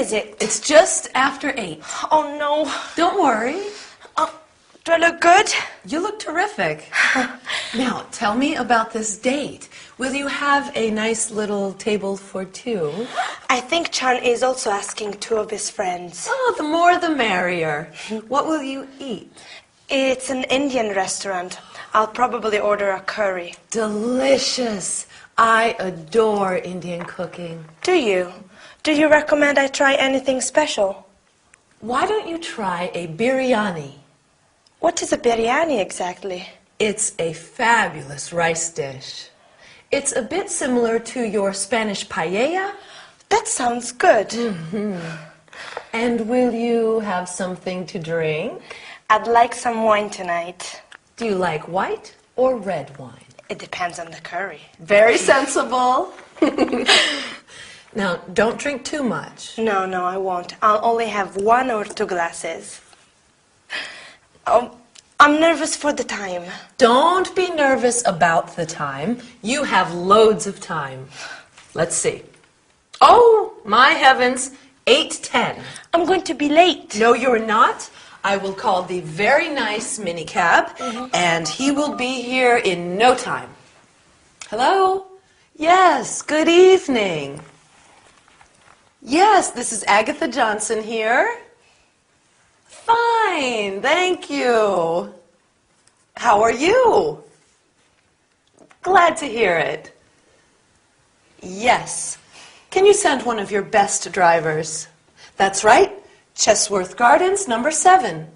is it? It's just after 8. Oh, no. Don't worry. Do I look good? You look terrific. Now, tell me about this date. Will you have a nice little table for 2? I think Chan is also asking 2 of his friends. Oh, the more the merrier. What will you eat? It's an Indian restaurant. I'll probably order a curry. Delicious. I adore Indian cooking. Do you? Do you recommend I try anything special? Why don't you try a biryani? What is a biryani exactly? It's a fabulous rice dish. It's a bit similar to your Spanish paella. That sounds good. And will you have something to drink? I'd like some wine tonight. Do you like white or red wine? It depends on the curry. Very sensible. Now, don't drink too much. No, I won't. I'll only have 1 or 2 glasses. I'm nervous for the time. Don't be nervous about the time. You have loads of time. Let's see. Oh, my heavens, 8:10. I'm going to be late. No, you're not. I will call the very nice minicab, and he will be here in no time. Hello? Yes, good evening. Yes, this is Agatha Johnson here. Fine, thank you. How are you? Glad to hear it. Yes. Can you send one of your best drivers? That's right. Chesworth Gardens, number 7.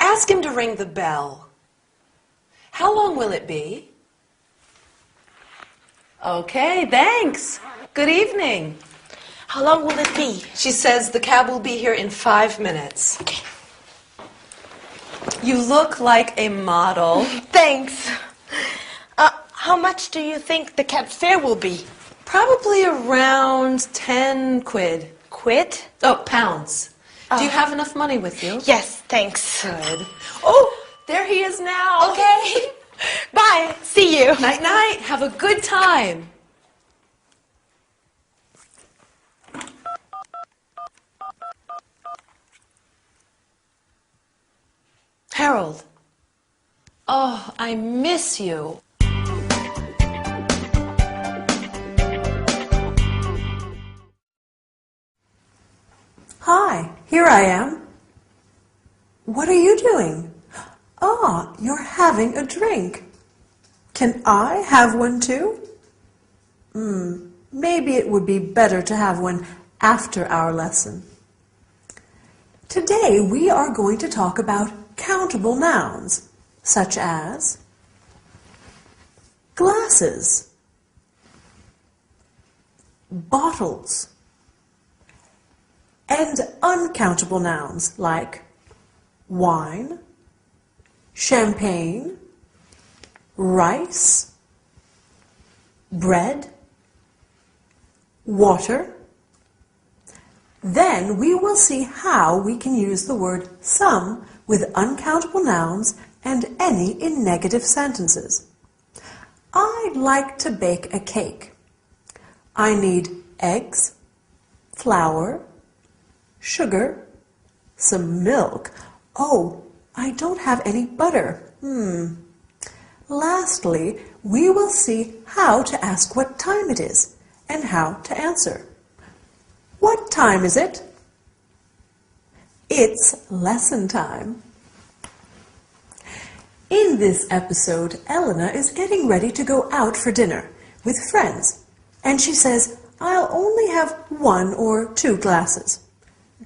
Ask him to ring the bell. How long will it be? Okay, thanks. Good evening. How long will it be? She says the cab will be here in 5 minutes. Okay. You look like a model. Thanks. How much do you think the cab fare will be? Probably around 10 quid. Quid? Oh, pounds. Do you have enough money with you? Yes, thanks. Good. Oh, there he is now. Okay. Bye. See you. Night, night. Have a good time. Harold. Oh, I miss you. Hi, here I am. What are you doing? Ah, you're having a drink. Can I have one too? Maybe it would be better to have one after our lesson. Today we are going to talk about countable nouns, such as glasses, bottles, and uncountable nouns like wine, champagne, rice, bread, water. Then we will see how we can use the word some with uncountable nouns and any in negative sentences. I'd like to bake a cake. I need eggs, flour, sugar, some milk. Oh, I don't have any butter. Lastly, we will see how to ask what time it is and how to answer. What time is it? It's lesson time. In this episode, Elena is getting ready to go out for dinner with friends, and she says, I'll only have 1 or 2 glasses.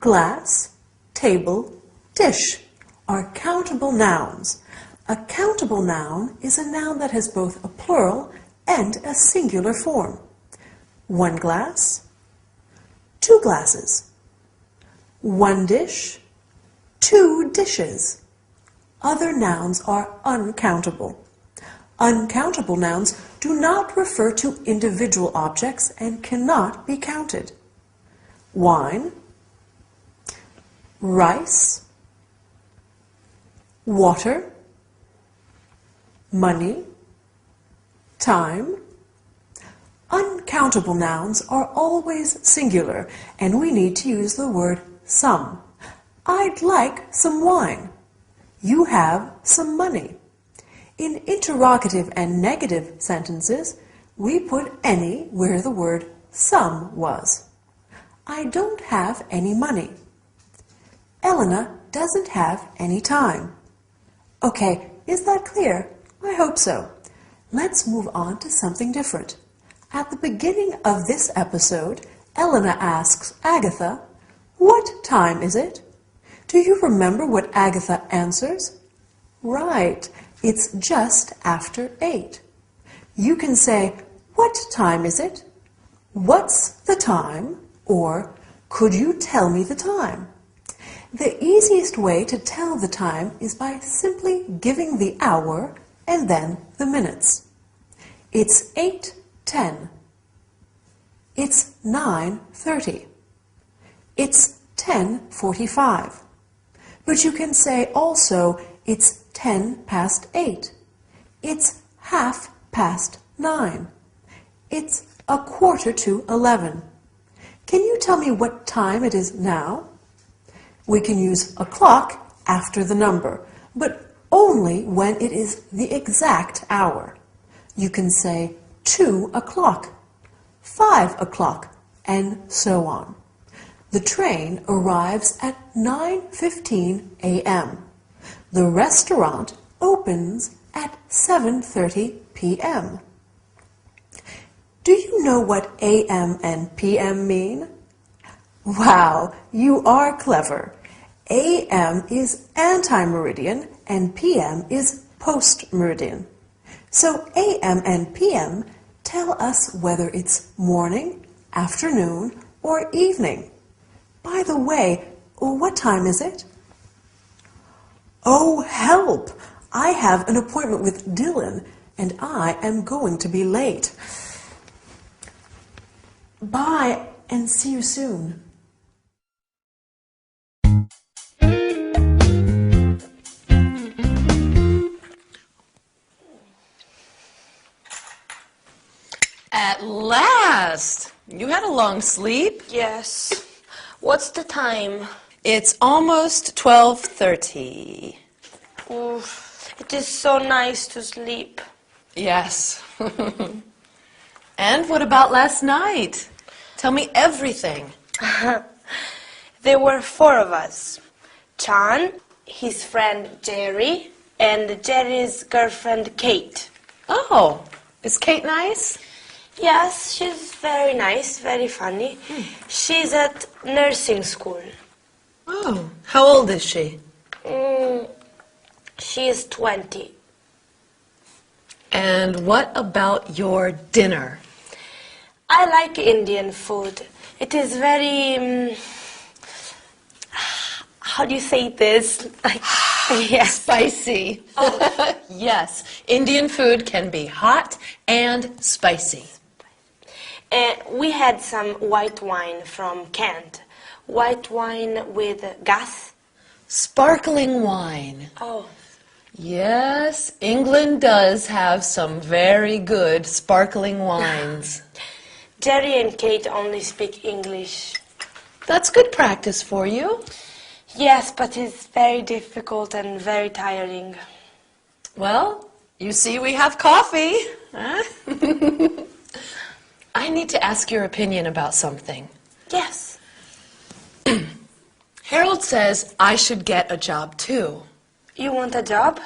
Glass, table, dish are countable nouns. A countable noun is a noun that has both a plural and a singular form. 1 glass, 2 glasses. 1 dish, 2 dishes. Other nouns are uncountable. Uncountable nouns do not refer to individual objects and cannot be counted. Wine, rice, water, money, time. Uncountable Countable nouns are always singular, and we need to use the word some. I'd like some wine. You have some money. In interrogative and negative sentences, we put any where the word some was. I don't have any money. Elena doesn't have any time. Okay, is that clear? I hope so. Let's move on to something different. At the beginning of this episode, Elena asks Agatha, "What time is it?" Do you remember what Agatha answers? Right, it's just after 8. You can say, "What time is it?" "What's the time?" or "Could you tell me the time?" The easiest way to tell the time is by simply giving the hour and then the minutes. It's 8:10. It's 9:30. It's 10:45. But you can say also it's 10 past 8. It's 9:30. It's 10:45. Can you tell me what time it is now? We can use a clock after the number, but only when it is the exact hour. You can say 2 o'clock, 5 o'clock, and so on. The train arrives at 9:15 a.m. The restaurant opens at 7:30 p.m. Do you know what a.m. and p.m. mean? Wow, you are clever. A.m. is anti-meridian and p.m. is post-meridian. So a.m. and p.m. tell us whether it's morning, afternoon, or evening. By the way, what time is it? Oh, help! I have an appointment with Dylan, and I am going to be late. Bye, and see you soon. At last! You had a long sleep. Yes. What's the time? It's almost 12:30. Oof, it is so nice to sleep. Yes. And what about last night? Tell me everything. There were 4 of us. Chan, his friend Jerry, and Jerry's girlfriend Kate. Oh, is Kate nice? Yes, she's very nice, very funny. She's at nursing school. Oh, how old is she? She is 20. And what about your dinner? I like Indian food. It is very... how do you say this? Yes. Spicy. Oh. Yes, Indian food can be hot and spicy. We had some white wine from Kent. White wine with gas. Sparkling wine. Oh. Yes, England does have some very good sparkling wines. Jerry and Kate only speak English. That's good practice for you. Yes, but it's very difficult and very tiring. Well, you see we have coffee. Huh? I need to ask your opinion about something. Yes. Harold says I should get a job too. You want a job?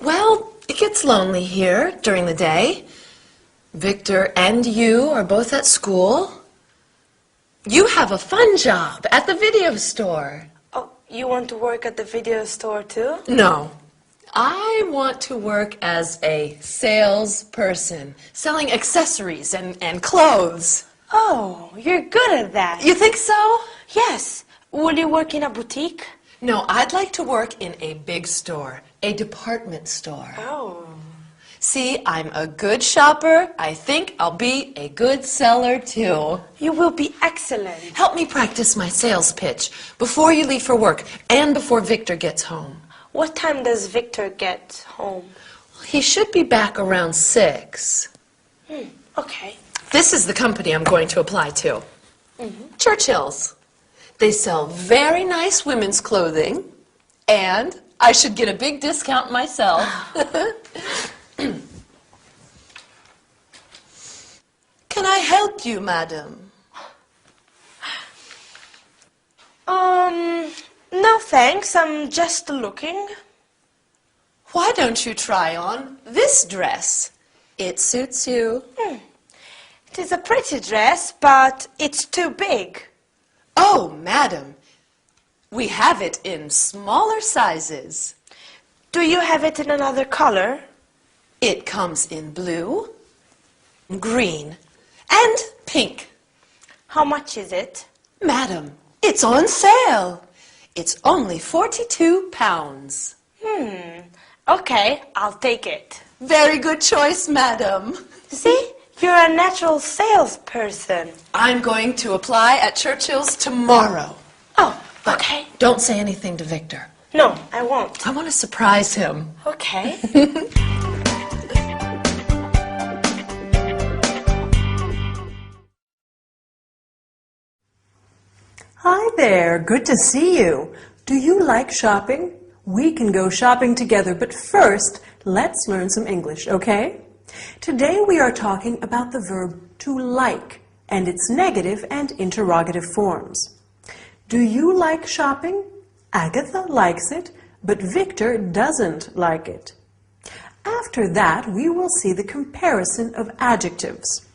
Well, it gets lonely here during the day. Victor and you are both at school. You have a fun job at the video store. Oh, you want to work at the video store too? No. I want to work as a salesperson, selling accessories and clothes. Oh, you're good at that. You think so? Yes. Will you work in a boutique? No, I'd like to work in a big store, a department store. Oh. See, I'm a good shopper. I think I'll be a good seller too. You will be excellent. Help me practice my sales pitch before you leave for work and before Victor gets home. What time does Victor get home? He should be back around 6. Okay. This is the company I'm going to apply to. Churchill's. They sell very nice women's clothing, and I should get a big discount myself. Can I help you, madam? No thanks, I'm just looking. Why don't you try on this dress? It suits you. It is a pretty dress, but it's too big. Oh, madam, we have it in smaller sizes. Do you have it in another color? It comes in blue, green, and pink. How much is it? Madam, it's on sale. It's only £42. Okay, I'll take it. Very good choice, madam. See, you're a natural salesperson. I'm going to apply at Churchill's tomorrow. Oh, okay. Don't say anything to Victor. No, I won't. I want to surprise him. Okay. Hi there, good to see you. Do you like shopping? We can go shopping together, but first, let's learn some English, okay? Today we are talking about the verb to like and its negative and interrogative forms. Do you like shopping? Agatha likes it, but Victor doesn't like it. After that, we will see the comparison of adjectives.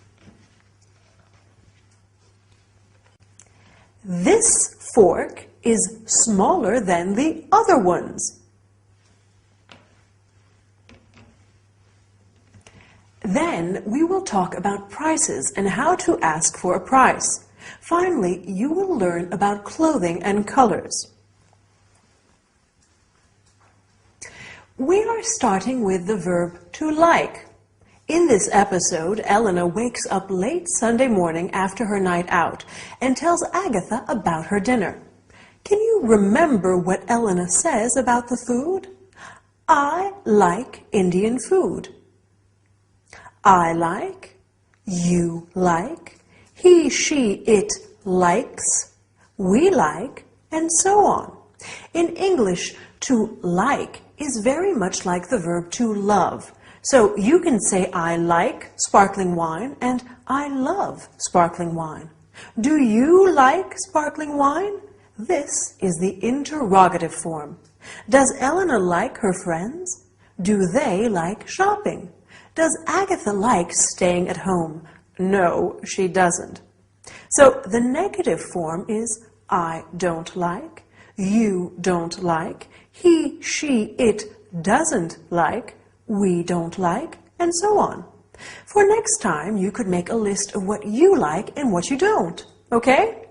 This fork is smaller than the other ones. Then we will talk about prices and how to ask for a price. Finally, you will learn about clothing and colors. We are starting with the verb to like. In this episode, Elena wakes up late Sunday morning after her night out and tells Agatha about her dinner. Can you remember what Elena says about the food? I like Indian food. I like, you like, he, she, it likes, we like, and so on. In English, to like is very much like the verb to love. So you can say I like sparkling wine and I love sparkling wine. Do you like sparkling wine? This is the interrogative form. Does Elena like her friends? Do they like shopping? Does Agatha like staying at home? No, she doesn't. So the negative form is I don't like, you don't like, he, she, it doesn't like, we don't like, and so on. For next time, you could make a list of what you like and what you don't, okay?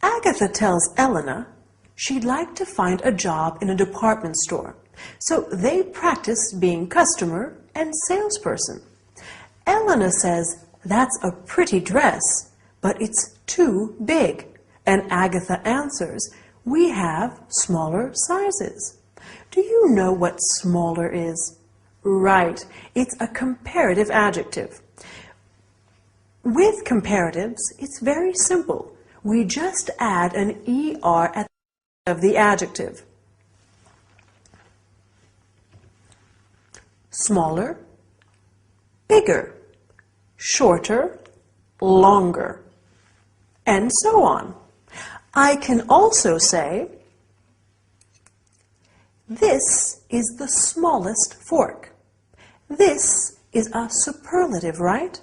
Agatha tells Elena she'd like to find a job in a department store, so they practice being customer and salesperson. Elena says, that's a pretty dress, but it's too big. And Agatha answers, we have smaller sizes. Do you know what smaller is? Right, it's a comparative adjective. With comparatives, it's very simple. We just add an ER at the end of the adjective. Smaller, bigger, shorter, longer, and so on. I can also say, this is the smallest fork. This is a superlative, right?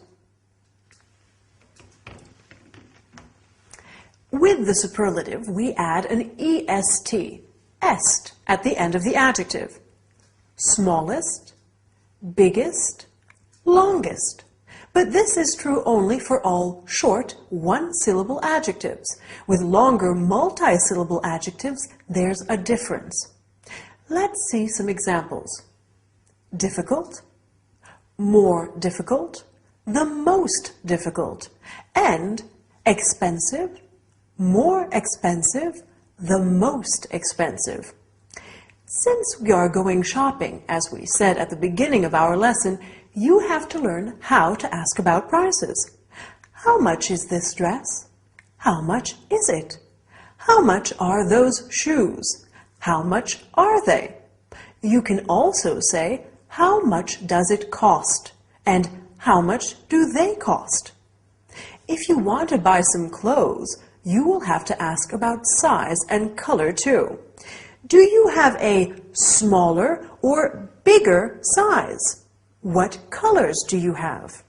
With the superlative, we add an EST, est, at the end of the adjective. Smallest, biggest, longest. But this is true only for all short, one-syllable adjectives. With longer, multi-syllable adjectives, there's a difference. Let's see some examples. Difficult, more difficult, the most difficult, and expensive, more expensive, the most expensive. Since we are going shopping, as we said at the beginning of our lesson, you have to learn how to ask about prices. How much is this dress? How much is it? How much are those shoes? How much are they? You can also say, how much does it cost? And how much do they cost? If you want to buy some clothes, you will have to ask about size and color too. Do you have a smaller or bigger size? What colors do you have?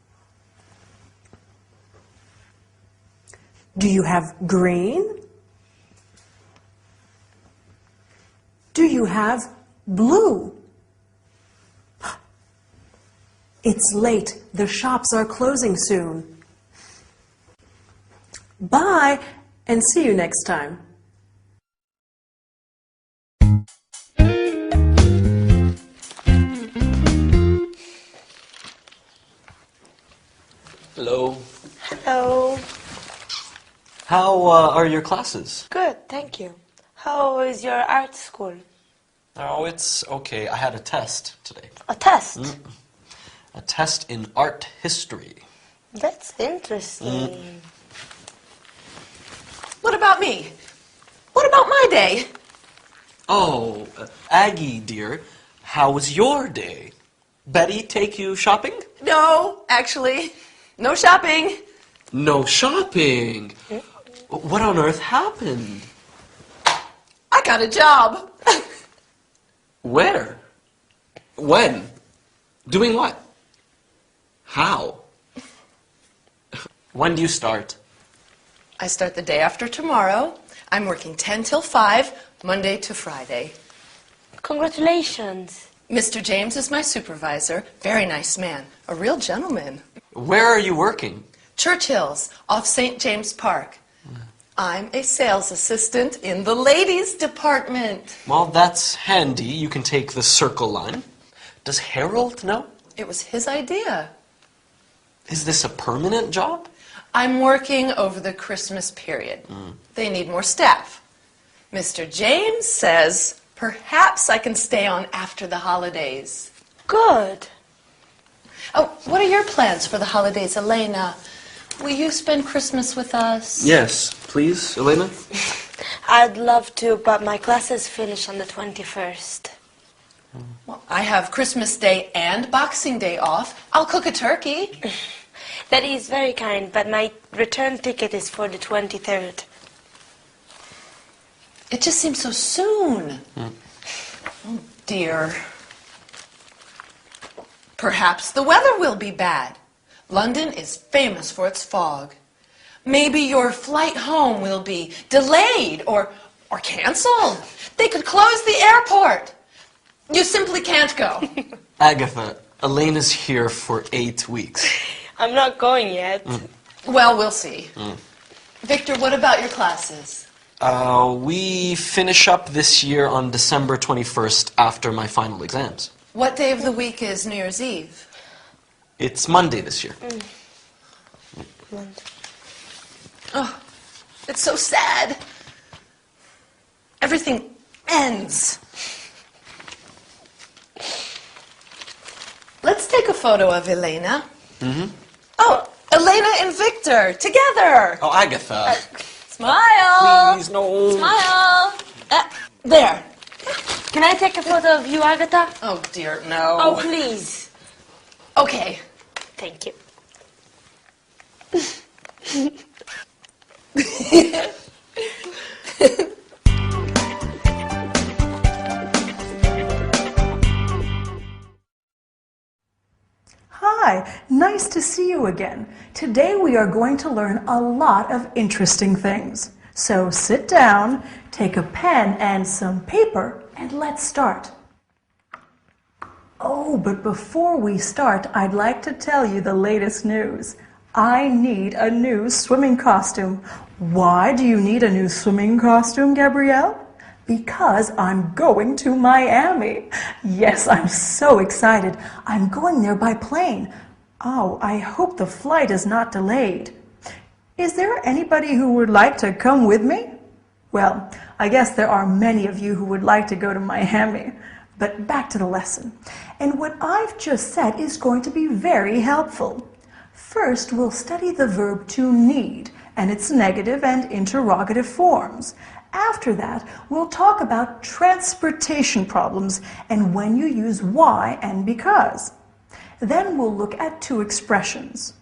Do you have green? Do you have blue? It's late. The shops are closing soon. Bye, and see you next time. Hello. Hello. How are your classes? Good, thank you. How is your art school? Oh, it's okay. I had a test today. A test? A test in art history. That's interesting. What about me? What about my day? Oh, Aggie, dear, how was your day? Betty take you shopping? No, actually, no shopping. No shopping? What on earth happened? I got a job. Where? When? Doing what? How? When do you start? I start the day after tomorrow. I'm working 10 till 5, Monday to Friday. Congratulations. Mr. James is my supervisor. Very nice man. A real gentleman. Where are you working? Churchill's, off St. James Park. I'm a sales assistant in the ladies department. Well, that's handy. You can take the Circle line. Does Harold know? It was his idea. Is this a permanent job? I'm working over the Christmas period. They need more staff. Mr. James says perhaps I can stay on after the holidays. Good. Oh, what are your plans for the holidays, Elena? Will you spend Christmas with us? Yes, please, Elena. I'd love to, but my classes finish on the 21st. Well, I have Christmas Day and Boxing Day off. I'll cook a turkey. That is very kind, but my return ticket is for the 23rd. It just seems so soon. Oh, dear. Perhaps the weather will be bad. London is famous for its fog. Maybe your flight home will be delayed or canceled. They could close the airport. You simply can't go. Agatha, Elena's here for 8 weeks. I'm not going yet. Well, we'll see. Victor, what about your classes? We finish up this year on December 21st after my final exams. What day of the week is New Year's Eve? It's Monday this year. Oh, it's so sad. Everything ends. Let's take a photo of Elena. Oh, Elena and Victor, together. Oh, Agatha. Smile. Please, no. Smile. There. Can I take a photo of you, Agatha? Oh, dear, no. Oh, please. Okay. Thank you. Hi, nice to see you again. Today we are going to learn a lot of interesting things. So sit down, take a pen and some paper, and let's start. Oh, but before we start, I'd like to tell you the latest news. I need a new swimming costume. Why do you need a new swimming costume, Gabrielle? Because I'm going to Miami. Yes, I'm so excited. I'm going there by plane. Oh, I hope the flight is not delayed. Is there anybody who would like to come with me? Well, I guess there are many of you who would like to go to Miami. But back to the lesson. And what I've just said is going to be very helpful. First, we'll study the verb to need and its negative and interrogative forms. After that, we'll talk about transportation problems and when you use why and because. Then we'll look at two expressions.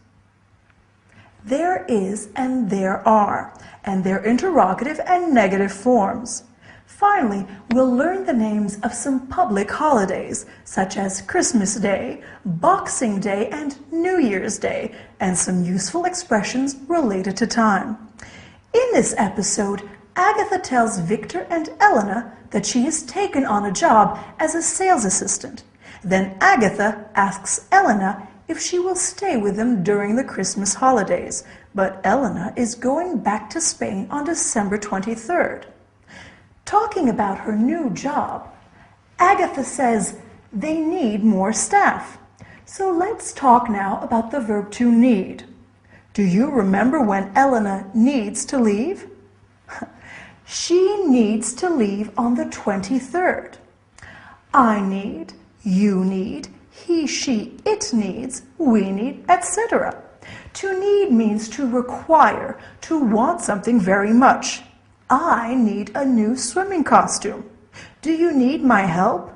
There is and there are, and their interrogative and negative forms. Finally, we'll learn the names of some public holidays, such as Christmas Day, Boxing Day, and New Year's Day, and some useful expressions related to time. In this episode, Agatha tells Victor and Elena that she has taken on a job as a sales assistant. Then Agatha asks Elena if she will stay with them during the Christmas holidays, but Elena is going back to Spain on December 23rd. Talking about her new job, Agatha says they need more staff. So let's talk now about the verb to need. Do you remember when Elena needs to leave? She needs to leave on the 23rd. I need, you need, he, she, it needs, we need, etc. To need means to require, to want something very much. I need a new swimming costume. Do you need my help?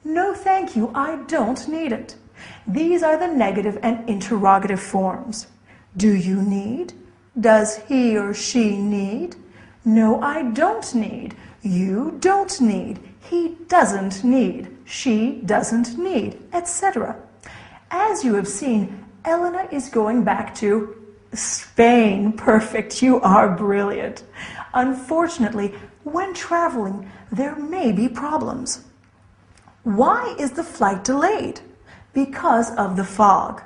No, thank you, I don't need it. These are the negative and interrogative forms. Do you need? Does he or she need? No, I don't need. You don't need. He doesn't need. She doesn't need, etc. As you have seen, Elena is going back to Spain. Perfect, you are brilliant. Unfortunately, when traveling, there may be problems. Why is the flight delayed? Because of the fog.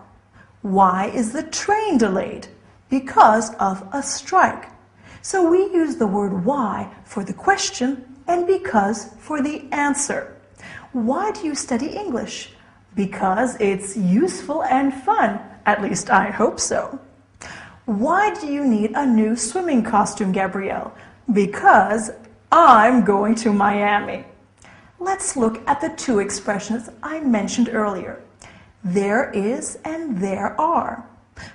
Why is the train delayed? Because of a strike. So we use the word why for the question and because for the answer. Why do you study English? Because it's useful and fun. At least I hope so. Why do you need a new swimming costume, Gabrielle? Because I'm going to Miami. Let's look at the two expressions I mentioned earlier. There is and there are.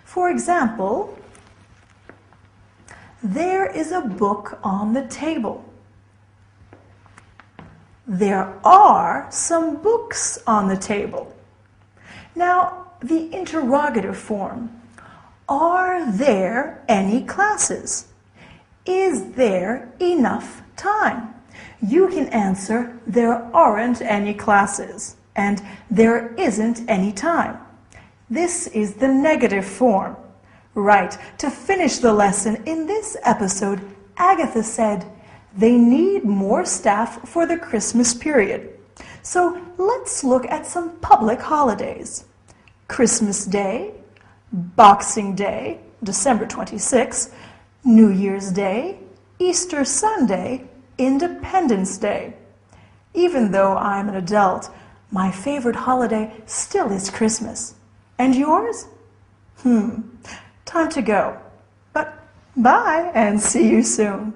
For example, there is a book on the table. There are some books on the table. Now, the interrogative form. Are there any classes? Is there enough time? You can answer, there aren't any classes, and there isn't any time. This is the negative form. Right, to finish the lesson in this episode, Agatha said, they need more staff for the Christmas period. So let's look at some public holidays. Christmas Day, Boxing Day, December 26th, New Year's Day, Easter Sunday, Independence Day. Even though I'm an adult, my favorite holiday still is Christmas. And yours? Time to go. But bye and see you soon.